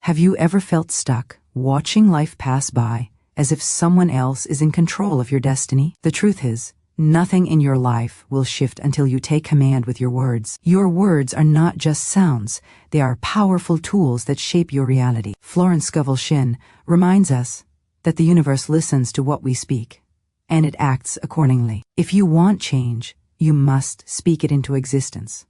Have you ever felt stuck, watching life pass by, as if someone else is in control of your destiny? The truth is, nothing in your life will shift until you take command with your words. Your words are not just sounds, they are powerful tools that shape your reality. Florence Scovel Shinn reminds us that the universe listens to what we speak, and it acts accordingly. If you want change, you must speak it into existence.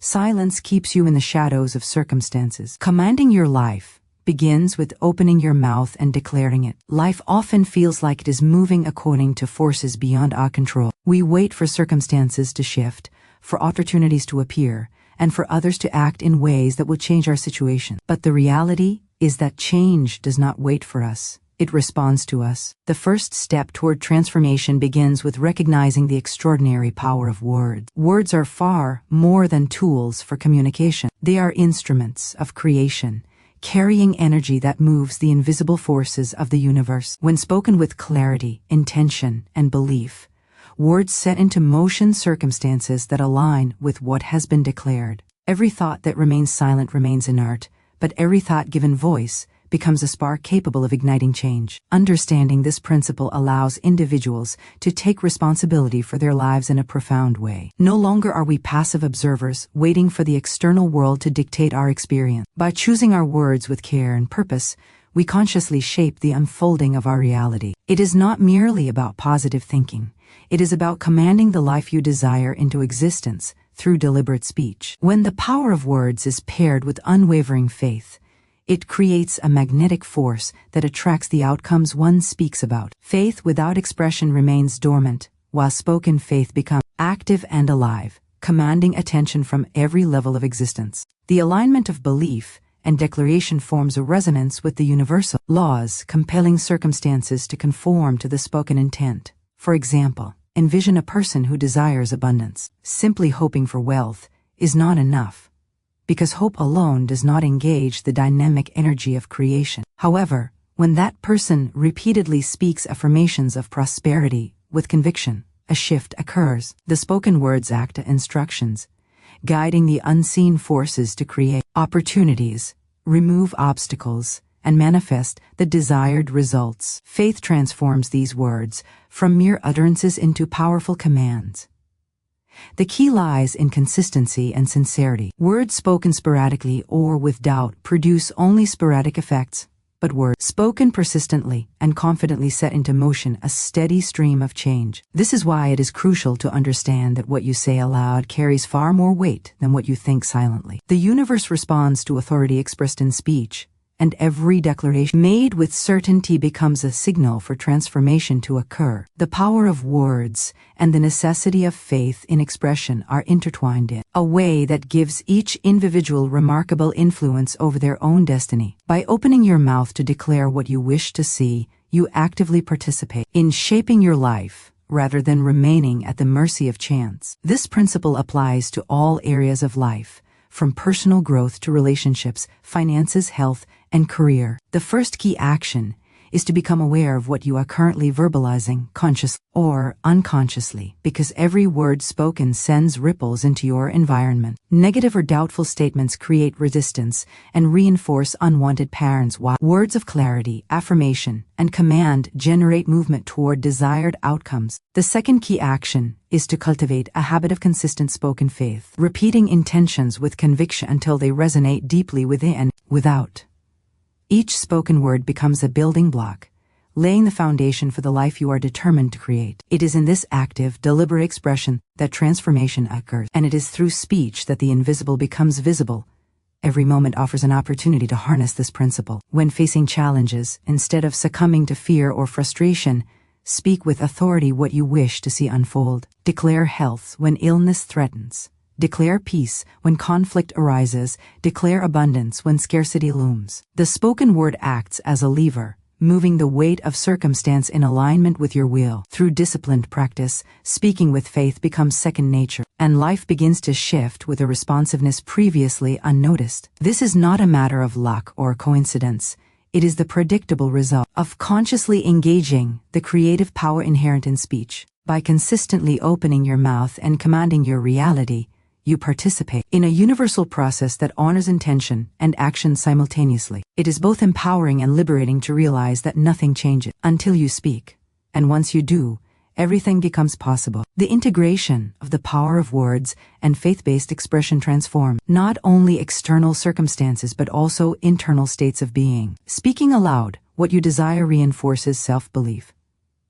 Silence keeps you in the shadows of circumstances. Commanding your life begins with opening your mouth and declaring it. Life often feels like it is moving according to forces beyond our control. We wait for circumstances to shift, for opportunities to appear, and for others to act in ways that will change our situation. But the reality is that change does not wait for us. It responds to us. The first step toward transformation begins with recognizing the extraordinary power of words. Words are far more than tools for communication. They are instruments of creation, carrying energy that moves the invisible forces of the universe. When spoken with clarity, intention, and belief, words set into motion circumstances that align with what has been declared. Every thought that remains silent remains inert, but every thought given voice becomes a spark capable of igniting change. Understanding this principle allows individuals to take responsibility for their lives in a profound way. No longer are we passive observers waiting for the external world to dictate our experience. By choosing our words with care and purpose, we consciously shape the unfolding of our reality. It is not merely about positive thinking. It is about commanding the life you desire into existence through deliberate speech. When the power of words is paired with unwavering faith, it creates a magnetic force that attracts the outcomes one speaks about. Faith without expression remains dormant, while spoken faith becomes active and alive, commanding attention from every level of existence. The alignment of belief and declaration forms a resonance with the universal laws, compelling circumstances to conform to the spoken intent. For example, envision a person who desires abundance. Simply hoping for wealth is not enough, because hope alone does not engage the dynamic energy of creation. However, when that person repeatedly speaks affirmations of prosperity with conviction, a shift occurs. The spoken words act as instructions, guiding the unseen forces to create opportunities, remove obstacles, and manifest the desired results. Faith transforms these words from mere utterances into powerful commands. The key lies in consistency and sincerity. Words spoken sporadically or with doubt produce only sporadic effects, but words spoken persistently and confidently set into motion a steady stream of change. This is why it is crucial to understand that what you say aloud carries far more weight than what you think silently. The universe responds to authority expressed in speech, and every declaration made with certainty becomes a signal for transformation to occur. The power of words and the necessity of faith in expression are intertwined in a way that gives each individual remarkable influence over their own destiny. By opening your mouth to declare what you wish to see, you actively participate in shaping your life rather than remaining at the mercy of chance. This principle applies to all areas of life, from personal growth to relationships, finances, health, and career. The first key action is to become aware of what you are currently verbalizing, consciously or unconsciously, because every word spoken sends ripples into your environment. Negative or doubtful statements create resistance and reinforce unwanted patterns, while words of clarity, affirmation, and command generate movement toward desired outcomes. The second key action is to cultivate a habit of consistent spoken faith, repeating intentions with conviction until they resonate deeply within and without. Each spoken word becomes a building block, laying the foundation for the life you are determined to create. It is in this active, deliberate expression that transformation occurs, and it is through speech that the invisible becomes visible. Every moment offers an opportunity to harness this principle. When facing challenges, instead of succumbing to fear or frustration, speak with authority what you wish to see unfold. Declare health when illness threatens. Declare peace when conflict arises. Declare abundance when scarcity looms. The spoken word acts as a lever, moving the weight of circumstance in alignment with your will. Through disciplined practice, speaking with faith becomes second nature, and life begins to shift with a responsiveness previously unnoticed. This is not a matter of luck or coincidence. It is the predictable result of consciously engaging the creative power inherent in speech. By consistently opening your mouth and commanding your reality, you participate in a universal process that honors intention and action simultaneously. It is both empowering and liberating to realize that nothing changes until you speak, and once you do, everything becomes possible. The integration of the power of words and faith-based expression transform not only external circumstances but also internal states of being. Speaking aloud what you desire reinforces self-belief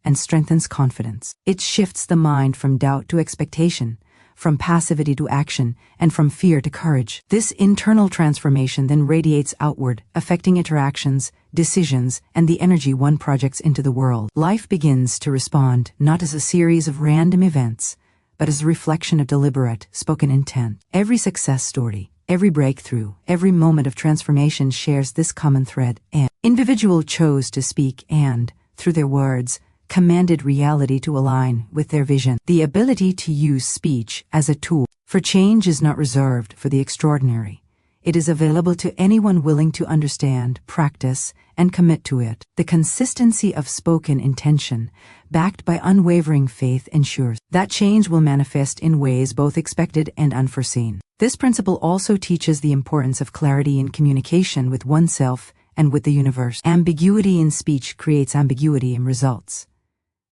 and strengthens confidence. It shifts the mind from doubt to expectation, from passivity to action, and from fear to courage. This internal transformation then radiates outward, affecting interactions, decisions, and the energy one projects into the world. Life begins to respond not as a series of random events, but as a reflection of deliberate, spoken intent. Every success story, every breakthrough, every moment of transformation shares this common thread. An individual chose to speak and, through their words, commanded reality to align with their vision. The ability to use speech as a tool for change is not reserved for the extraordinary. It is available to anyone willing to understand, practice, and commit to it. The consistency of spoken intention, backed by unwavering faith, ensures that change will manifest in ways both expected and unforeseen. This principle also teaches the importance of clarity in communication with oneself and with the universe. Ambiguity in speech creates ambiguity in results.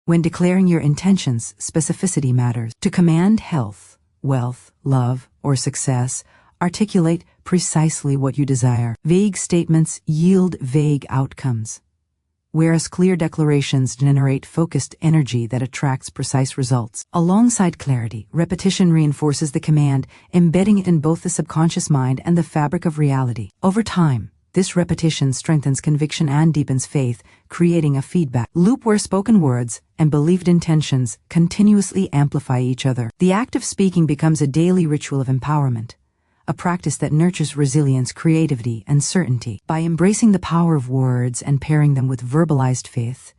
When declaring your intentions, specificity matters. To command health, wealth, love, or success, articulate precisely what you desire. Vague statements yield vague outcomes, whereas clear declarations generate focused energy that attracts precise results. Alongside clarity, repetition reinforces the command, embedding it in both the subconscious mind and the fabric of reality. Over time, this repetition strengthens conviction and deepens faith, creating a feedback loop where spoken words and believed intentions continuously amplify each other. The act of speaking becomes a daily ritual of empowerment, a practice that nurtures resilience, creativity, and certainty. By embracing the power of words and pairing them with verbalized faith,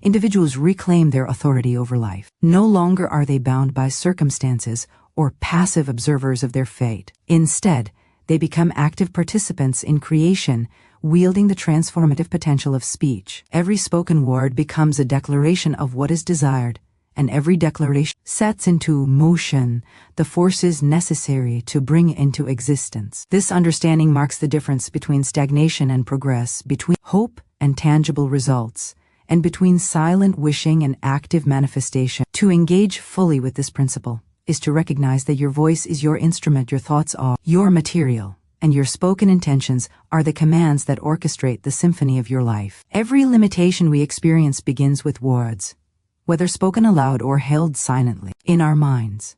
individuals reclaim their authority over life. No longer are they bound by circumstances or passive observers of their fate. Instead, they become active participants in creation, wielding the transformative potential of speech. Every spoken word becomes a declaration of what is desired, and every declaration sets into motion the forces necessary to bring it into existence. This understanding marks the difference between stagnation and progress, between hope and tangible results, and between silent wishing and active manifestation. To engage fully with this principle is to recognize that your voice is your instrument, your thoughts are your material, and your spoken intentions are the commands that orchestrate the symphony of your life. Every limitation we experience begins with words, whether spoken aloud or held silently in our minds.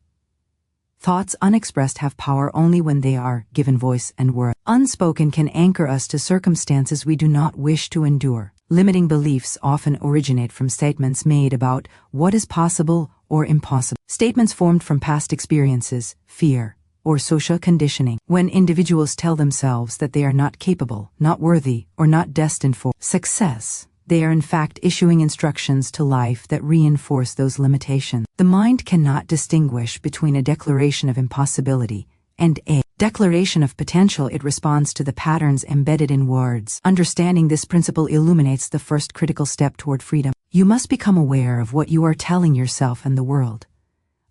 Thoughts unexpressed have power only when they are given voice and word. Unspoken can anchor us to circumstances we do not wish to endure. Limiting beliefs often originate from statements made about what is possible or impossible. Statements formed from past experiences, fear, or social conditioning. When individuals tell themselves that they are not capable, not worthy, or not destined for success, they are in fact issuing instructions to life that reinforce those limitations. The mind cannot distinguish between a declaration of impossibility and a declaration of potential. It responds to the patterns embedded in words. Understanding this principle illuminates the first critical step toward freedom. You must become aware of what you are telling yourself and the world.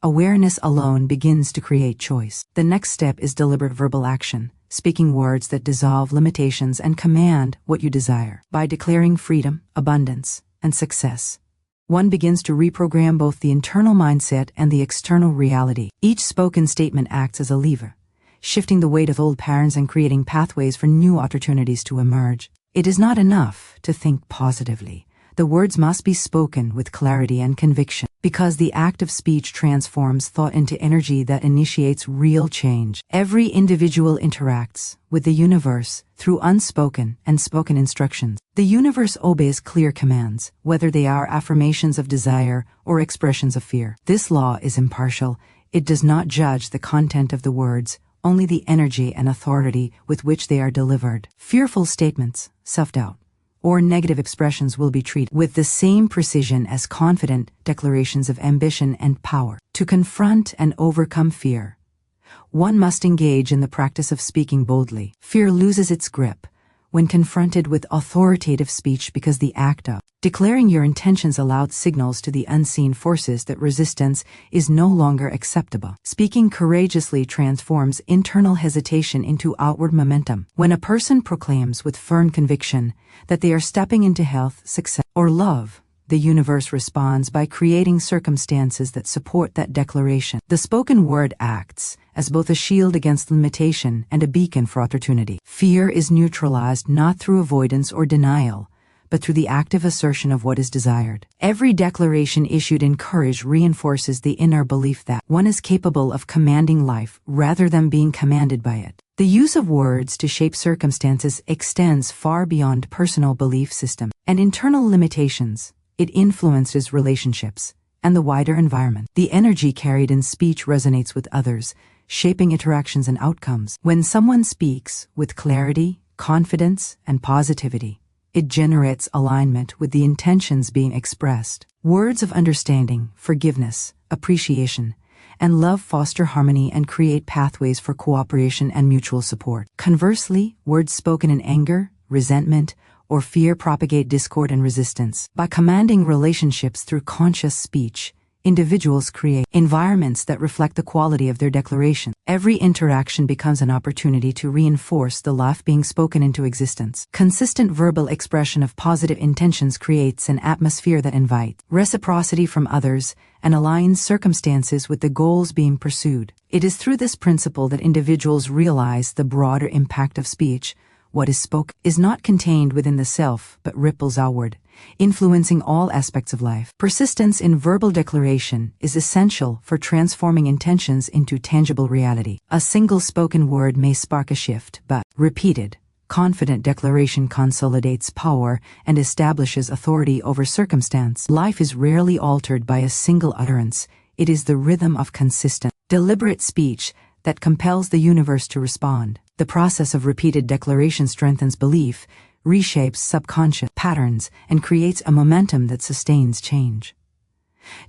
Awareness alone begins to create choice. The next step is deliberate verbal action, speaking words that dissolve limitations and command what you desire. By declaring freedom, abundance, and success, one begins to reprogram both the internal mindset and the external reality. Each spoken statement acts as a lever, shifting the weight of old patterns and creating pathways for new opportunities to emerge. It is not enough to think positively. The words must be spoken with clarity and conviction, because the act of speech transforms thought into energy that initiates real change. Every individual interacts with the universe through unspoken and spoken instructions. The universe obeys clear commands, whether they are affirmations of desire or expressions of fear. This law is impartial. It does not judge the content of the words, only the energy and authority with which they are delivered. Fearful statements, self-doubt, or negative expressions will be treated with the same precision as confident declarations of ambition and power. To confront and overcome fear, one must engage in the practice of speaking boldly. Fear loses its grip when confronted with authoritative speech because the act of Declaring your intentions aloud signals to the unseen forces that resistance is no longer acceptable. Speaking courageously transforms internal hesitation into outward momentum. When a person proclaims with firm conviction that they are stepping into health, success, or love, the universe responds by creating circumstances that support that declaration. The spoken word acts as both a shield against limitation and a beacon for opportunity. Fear is neutralized not through avoidance or denial, but through the active assertion of what is desired. Every declaration issued in courage reinforces the inner belief that one is capable of commanding life rather than being commanded by it. The use of words to shape circumstances extends far beyond personal belief system and internal limitations. It influences relationships and the wider environment. The energy carried in speech resonates with others, shaping interactions and outcomes. When someone speaks with clarity, confidence, and positivity, it generates alignment with the intentions being expressed. Words of understanding, forgiveness, appreciation, and love foster harmony and create pathways for cooperation and mutual support. Conversely, words spoken in anger, resentment, or fear propagate discord and resistance. By commanding relationships through conscious speech, individuals create environments that reflect the quality of their declaration. Every interaction becomes an opportunity to reinforce the life being spoken into existence. Consistent verbal expression of positive intentions creates an atmosphere that invites reciprocity from others and aligns circumstances with the goals being pursued. It is through this principle that individuals realize the broader impact of speech. What is spoken is not contained within the self, but ripples outward, influencing all aspects of life. Persistence in verbal declaration is essential for transforming intentions into tangible reality. A single spoken word may spark a shift, but repeated, confident declaration consolidates power and establishes authority over circumstance. Life is rarely altered by a single utterance. It is the rhythm of consistent, deliberate speech that compels the universe to respond. The process of repeated declaration strengthens belief, reshapes subconscious patterns, and creates a momentum that sustains change.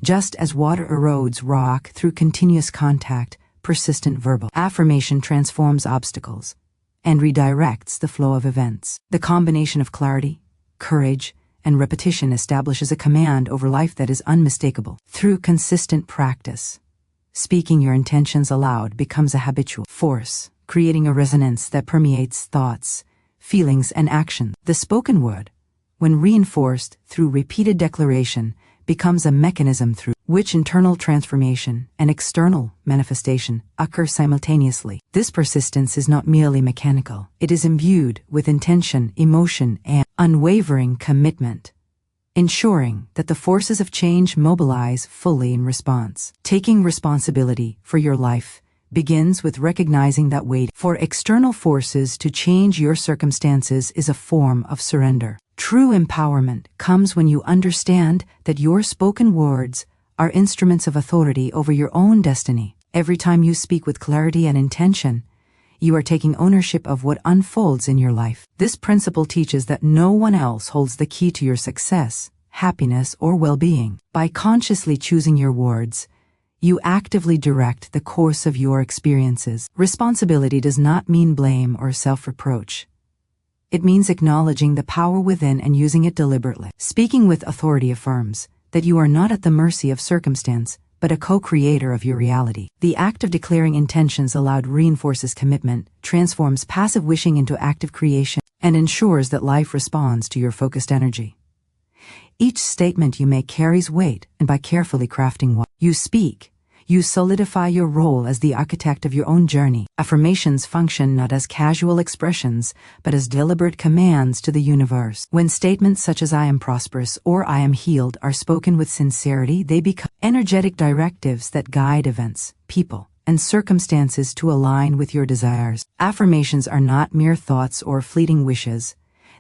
Just as water erodes rock through continuous contact, persistent verbal affirmation transforms obstacles and redirects the flow of events. The combination of clarity, courage, and repetition establishes a command over life that is unmistakable. Through consistent practice, speaking your intentions aloud becomes a habitual force, creating a resonance that permeates thoughts, feelings, and action. The spoken word, when reinforced through repeated declaration, becomes a mechanism through which internal transformation and external manifestation occur simultaneously. This persistence is not merely mechanical. It is imbued with intention, emotion, and unwavering commitment, ensuring that the forces of change mobilize fully in response. Taking responsibility for your life begins with recognizing that waiting for external forces to change your circumstances is a form of surrender. True empowerment comes when you understand that your spoken words are instruments of authority over your own destiny. Every time you speak with clarity and intention, you are taking ownership of what unfolds in your life. This principle teaches that no one else holds the key to your success, happiness, or well-being. By consciously choosing your words, you actively direct the course of your experiences. Responsibility does not mean blame or self-reproach. It means acknowledging the power within and using it deliberately. Speaking with authority affirms that you are not at the mercy of circumstance, but a co-creator of your reality. The act of declaring intentions aloud reinforces commitment, transforms passive wishing into active creation, and ensures that life responds to your focused energy. Each statement you make carries weight, and by carefully crafting what you speak, you solidify your role as the architect of your own journey. Affirmations function not as casual expressions, but as deliberate commands to the universe. When statements such as "I am prosperous" or "I am healed" are spoken with sincerity, they become energetic directives that guide events, people, and circumstances to align with your desires. Affirmations are not mere thoughts or fleeting wishes.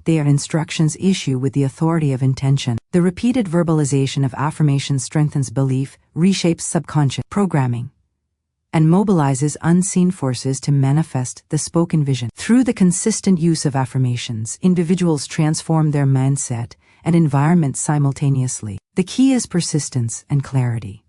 They are instructions issued with the authority of intention. The repeated verbalization of affirmations strengthens belief, reshapes subconscious programming, and mobilizes unseen forces to manifest the spoken vision. Through the consistent use of affirmations, individuals transform their mindset and environment simultaneously. The key is persistence and clarity.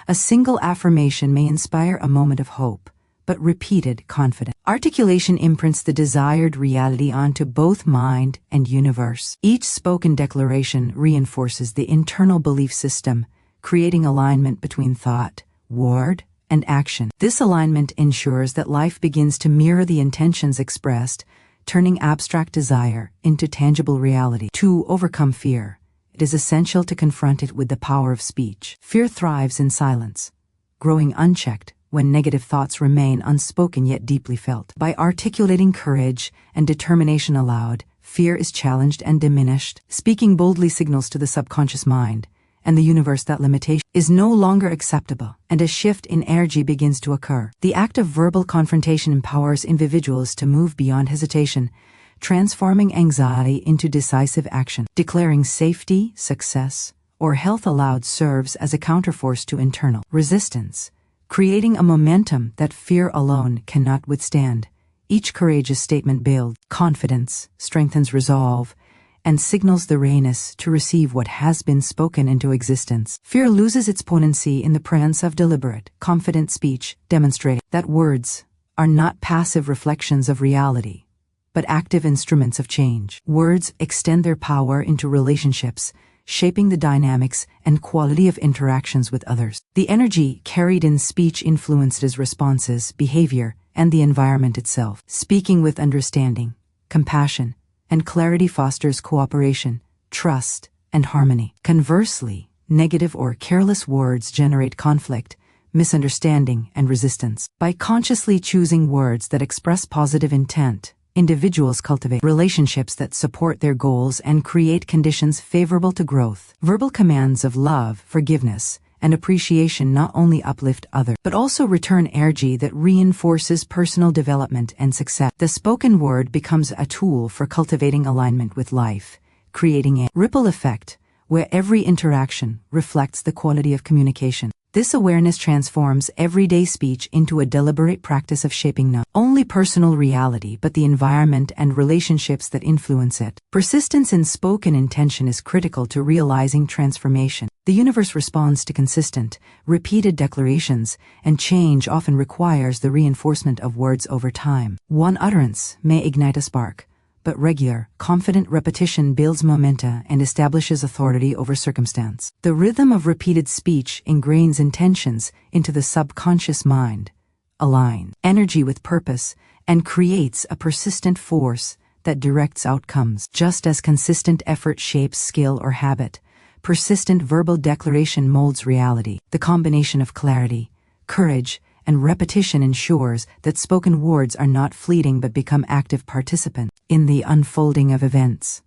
A single affirmation may inspire a moment of hope, but repeated confidence. Articulation imprints the desired reality onto both mind and universe. Each spoken declaration reinforces the internal belief system, creating alignment between thought, word, and action. This alignment ensures that life begins to mirror the intentions expressed, turning abstract desire into tangible reality. To overcome fear, it is essential to confront it with the power of speech. Fear thrives in silence, growing unchecked when negative thoughts remain unspoken yet deeply felt. By articulating courage and determination aloud, fear is challenged and diminished. Speaking boldly signals to the subconscious mind and the universe that limitation is no longer acceptable, and a shift in energy begins to occur. The act of verbal confrontation empowers individuals to move beyond hesitation, transforming anxiety into decisive action. Declaring safety, success, or health aloud serves as a counterforce to internal resistance, creating a momentum that fear alone cannot withstand. Each courageous statement builds confidence, strengthens resolve, and signals the readiness to receive what has been spoken into existence. Fear loses its potency in the presence of deliberate, confident speech, demonstrating that words are not passive reflections of reality, but active instruments of change. Words extend their power into relationships, shaping the dynamics and quality of interactions with others. The energy carried in speech influences responses, behavior, and the environment itself. Speaking with understanding, compassion, and clarity fosters cooperation, trust, and harmony. Conversely, negative or careless words generate conflict, misunderstanding, and resistance. By consciously choosing words that express positive intent, individuals cultivate relationships that support their goals and create conditions favorable to growth. Verbal commands of love, forgiveness, and appreciation not only uplift others, but also return energy that reinforces personal development and success. The spoken word becomes a tool for cultivating alignment with life, creating a ripple effect where every interaction reflects the quality of communication. This awareness transforms everyday speech into a deliberate practice of shaping not only personal reality but the environment and relationships that influence it. Persistence in spoken intention is critical to realizing transformation. The universe responds to consistent, repeated declarations, and change often requires the reinforcement of words over time. One utterance may ignite a spark, but regular, confident repetition builds momentum and establishes authority over circumstance. The rhythm of repeated speech ingrains intentions into the subconscious mind, aligns energy with purpose, and creates a persistent force that directs outcomes. Just as consistent effort shapes skill or habit, persistent verbal declaration molds reality. The combination of clarity, courage, and repetition ensures that spoken words are not fleeting but become active participants in the unfolding of events.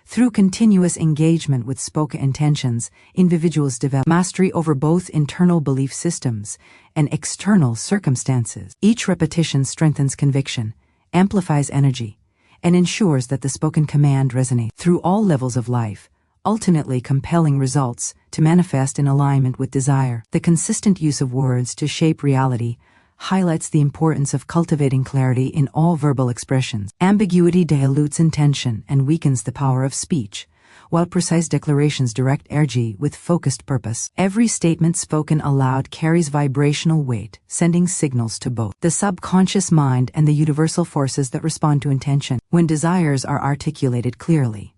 Through continuous engagement with spoken intentions, individuals develop mastery over both internal belief systems and external circumstances. Each repetition strengthens conviction, amplifies energy, and ensures that the spoken command resonates through all levels of life, ultimately compelling results to manifest in alignment with desire. The consistent use of words to shape reality highlights the importance of cultivating clarity in all verbal expressions. Ambiguity dilutes intention and weakens the power of speech, while precise declarations direct energy with focused purpose. Every statement spoken aloud carries vibrational weight, sending signals to both the subconscious mind and the universal forces that respond to intention. When desires are articulated clearly,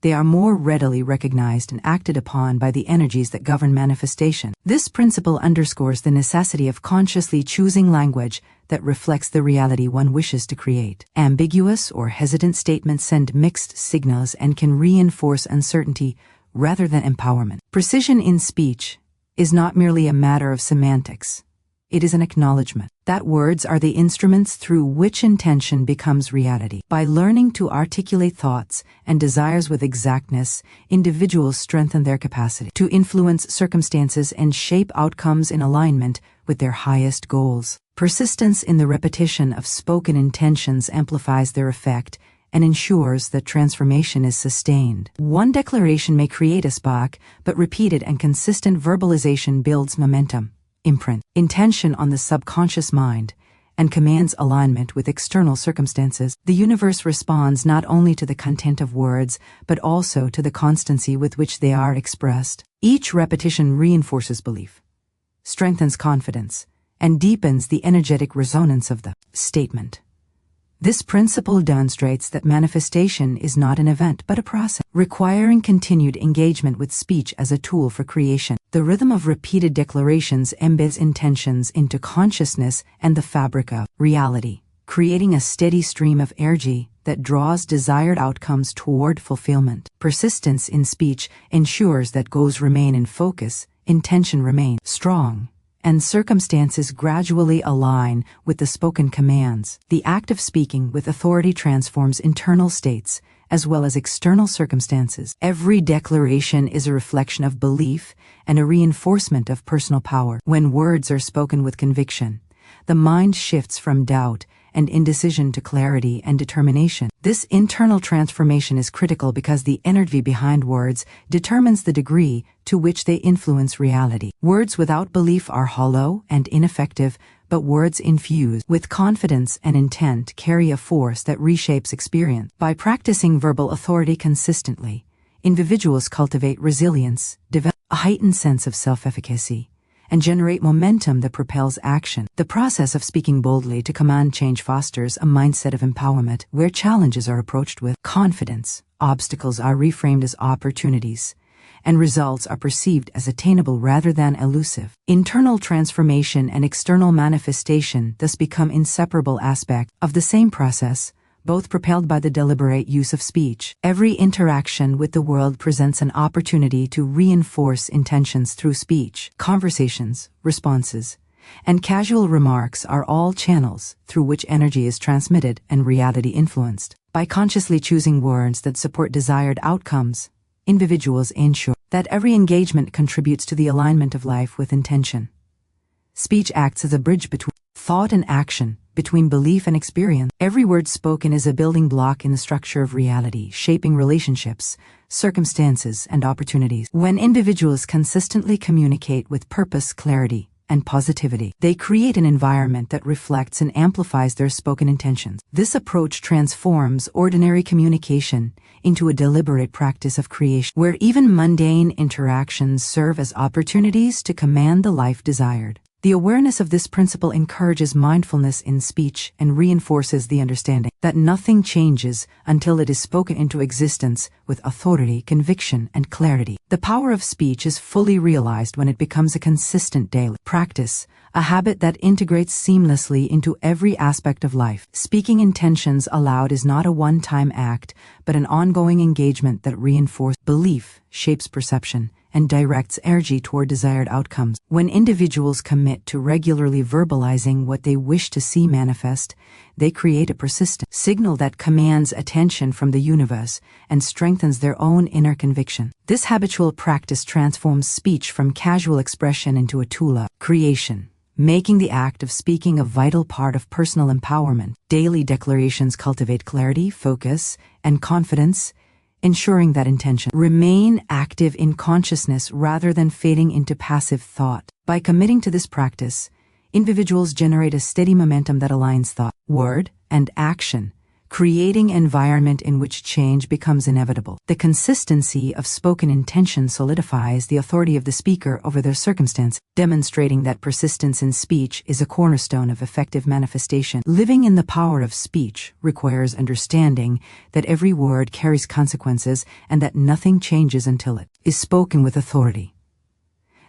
they are more readily recognized and acted upon by the energies that govern manifestation. This principle underscores the necessity of consciously choosing language that reflects the reality one wishes to create. Ambiguous or hesitant statements send mixed signals and can reinforce uncertainty rather than empowerment. Precision in speech is not merely a matter of semantics. It is an acknowledgement that words are the instruments through which intention becomes reality. By learning to articulate thoughts and desires with exactness, individuals strengthen their capacity to influence circumstances and shape outcomes in alignment with their highest goals. Persistence in the repetition of spoken intentions amplifies their effect and ensures that transformation is sustained. One declaration may create a spark, but repeated and consistent verbalization builds momentum, imprint intention on the subconscious mind, and commands alignment with external circumstances. The universe responds not only to the content of words, but also to the constancy with which they are expressed. Each repetition reinforces belief, strengthens confidence, and deepens the energetic resonance of the statement. This principle demonstrates that manifestation is not an event but a process, requiring continued engagement with speech as a tool for creation. The rhythm of repeated declarations embeds intentions into consciousness and the fabric of reality, creating a steady stream of energy that draws desired outcomes toward fulfillment. Persistence in speech ensures that goals remain in focus, intention remains strong, and circumstances gradually align with the spoken commands. The act of speaking with authority transforms internal states as well as external circumstances. Every declaration is a reflection of belief and a reinforcement of personal power. When words are spoken with conviction, the mind shifts from doubt and indecision to clarity and determination. This internal transformation is critical because the energy behind words determines the degree to which they influence reality. Words without belief are hollow and ineffective, but words infused with confidence and intent carry a force that reshapes experience. By practicing verbal authority consistently, individuals cultivate resilience, develop a heightened sense of self-efficacy, and generate momentum that propels action. The process of speaking boldly to command change fosters a mindset of empowerment where challenges are approached with confidence, obstacles are reframed as opportunities, and results are perceived as attainable rather than elusive. Internal transformation and external manifestation thus become inseparable aspects of the same process, both propelled by the deliberate use of speech. Every interaction with the world presents an opportunity to reinforce intentions through speech. Conversations, responses, and casual remarks are all channels through which energy is transmitted and reality influenced. By consciously choosing words that support desired outcomes, individuals ensure that every engagement contributes to the alignment of life with intention. Speech acts as a bridge between thought and action, between belief and experience. Every word spoken is a building block in the structure of reality, shaping relationships, circumstances, and opportunities. When individuals consistently communicate with purpose, clarity, and positivity, they create an environment that reflects and amplifies their spoken intentions. This approach transforms ordinary communication into a deliberate practice of creation, where even mundane interactions serve as opportunities to command the life desired. The awareness of this principle encourages mindfulness in speech and reinforces the understanding that nothing changes until it is spoken into existence with authority, conviction, and clarity. The power of speech is fully realized when it becomes a consistent daily practice, a habit that integrates seamlessly into every aspect of life. Speaking intentions aloud is not a one-time act, but an ongoing engagement that reinforces belief, shapes perception, and directs energy toward desired outcomes. When individuals commit to regularly verbalizing what they wish to see manifest, they create a persistent signal that commands attention from the universe and strengthens their own inner conviction. This habitual practice transforms speech from casual expression into a tool of creation, making the act of speaking a vital part of personal empowerment. Daily declarations cultivate clarity, focus, and confidence, ensuring that intention remain active in consciousness rather than fading into passive thought. By committing to this practice, individuals generate a steady momentum that aligns thought, word, and action, creating an environment in which change becomes inevitable. The consistency of spoken intention solidifies the authority of the speaker over their circumstance, demonstrating that persistence in speech is a cornerstone of effective manifestation. Living in the power of speech requires understanding that every word carries consequences and that nothing changes until it is spoken with authority.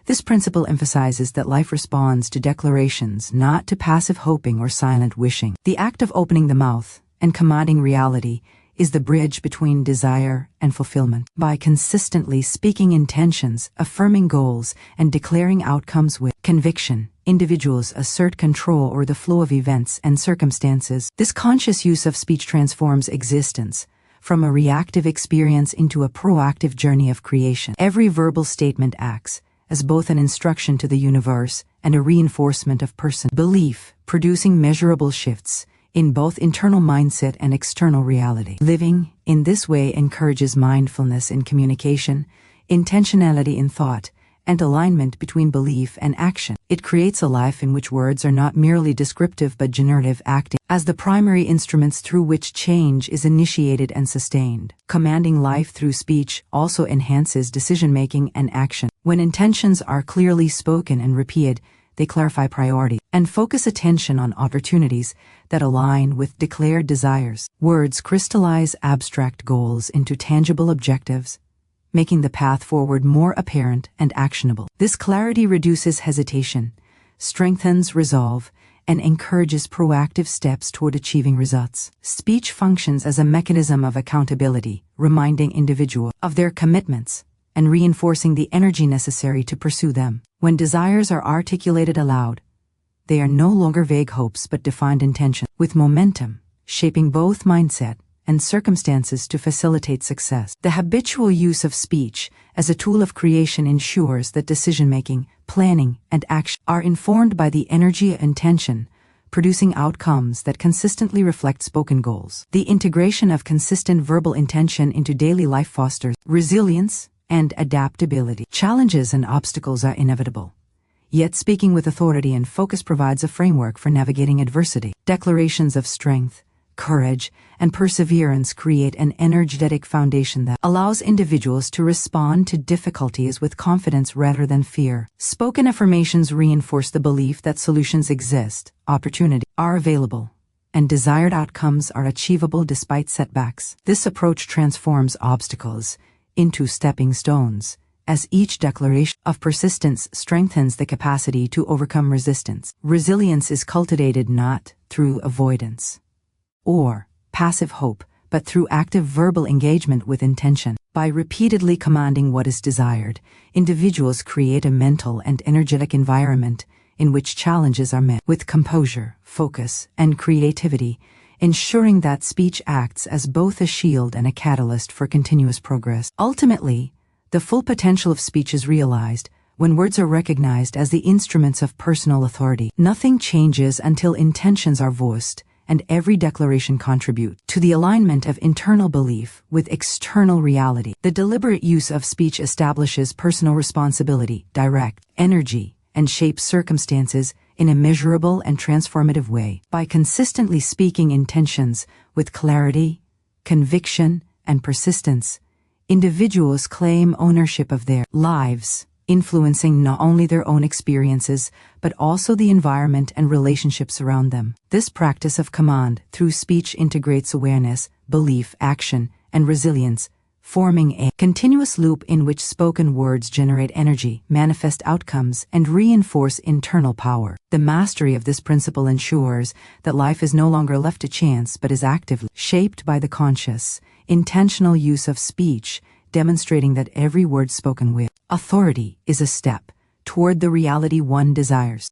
This principle emphasizes that life responds to declarations, not to passive hoping or silent wishing. The act of opening the mouth and commanding reality is the bridge between desire and fulfillment. By consistently speaking intentions, affirming goals, and declaring outcomes with conviction, individuals assert control over the flow of events and circumstances. This conscious use of speech transforms existence from a reactive experience into a proactive journey of creation. Every verbal statement acts as both an instruction to the universe and a reinforcement of personal belief, producing measurable shifts in both internal mindset and external reality. Living in this way encourages mindfulness in communication, intentionality in thought, and alignment between belief and action. It creates a life in which words are not merely descriptive but generative, acting as the primary instruments through which change is initiated and sustained. Commanding life through speech also enhances decision-making and action. When intentions are clearly spoken and repeated, they clarify priority and focus attention on opportunities that align with declared desires. Words crystallize abstract goals into tangible objectives, making the path forward more apparent and actionable. This clarity reduces hesitation, strengthens resolve, and encourages proactive steps toward achieving results. Speech functions as a mechanism of accountability, reminding individuals of their commitments and reinforcing the energy necessary to pursue them. When desires are articulated aloud, they are no longer vague hopes but defined intention, with momentum, shaping both mindset and circumstances to facilitate success. The habitual use of speech as a tool of creation ensures that decision-making, planning, and action are informed by the energy and intention, producing outcomes that consistently reflect spoken goals. The integration of consistent verbal intention into daily life fosters resilience and adaptability. Challenges and obstacles are inevitable, yet speaking with authority and focus provides a framework for navigating adversity. Declarations of strength, courage, and perseverance create an energetic foundation that allows individuals to respond to difficulties with confidence rather than fear. Spoken affirmations reinforce the belief that solutions exist, opportunities are available, and desired outcomes are achievable despite setbacks. This approach transforms obstacles into stepping stones, as each declaration of persistence strengthens the capacity to overcome resistance. Resilience is cultivated not through avoidance or passive hope, but through active verbal engagement with intention. By repeatedly commanding what is desired, individuals create a mental and energetic environment in which challenges are met with composure, focus, and creativity, ensuring that speech acts as both a shield and a catalyst for continuous progress. Ultimately, the full potential of speech is realized when words are recognized as the instruments of personal authority. Nothing changes until intentions are voiced, and every declaration contributes to the alignment of internal belief with external reality. The deliberate use of speech establishes personal responsibility, direct energy, and shapes circumstances in a measurable and transformative way. By consistently speaking intentions with clarity, conviction, and persistence, individuals claim ownership of their lives, influencing not only their own experiences, but also the environment and relationships around them. This practice of command through speech integrates awareness, belief, action, and resilience, forming a continuous loop in which spoken words generate energy, manifest outcomes, and reinforce internal power. The mastery of this principle ensures that life is no longer left to chance but is actively shaped by the conscious, intentional use of speech, demonstrating that every word spoken with authority is a step toward the reality one desires.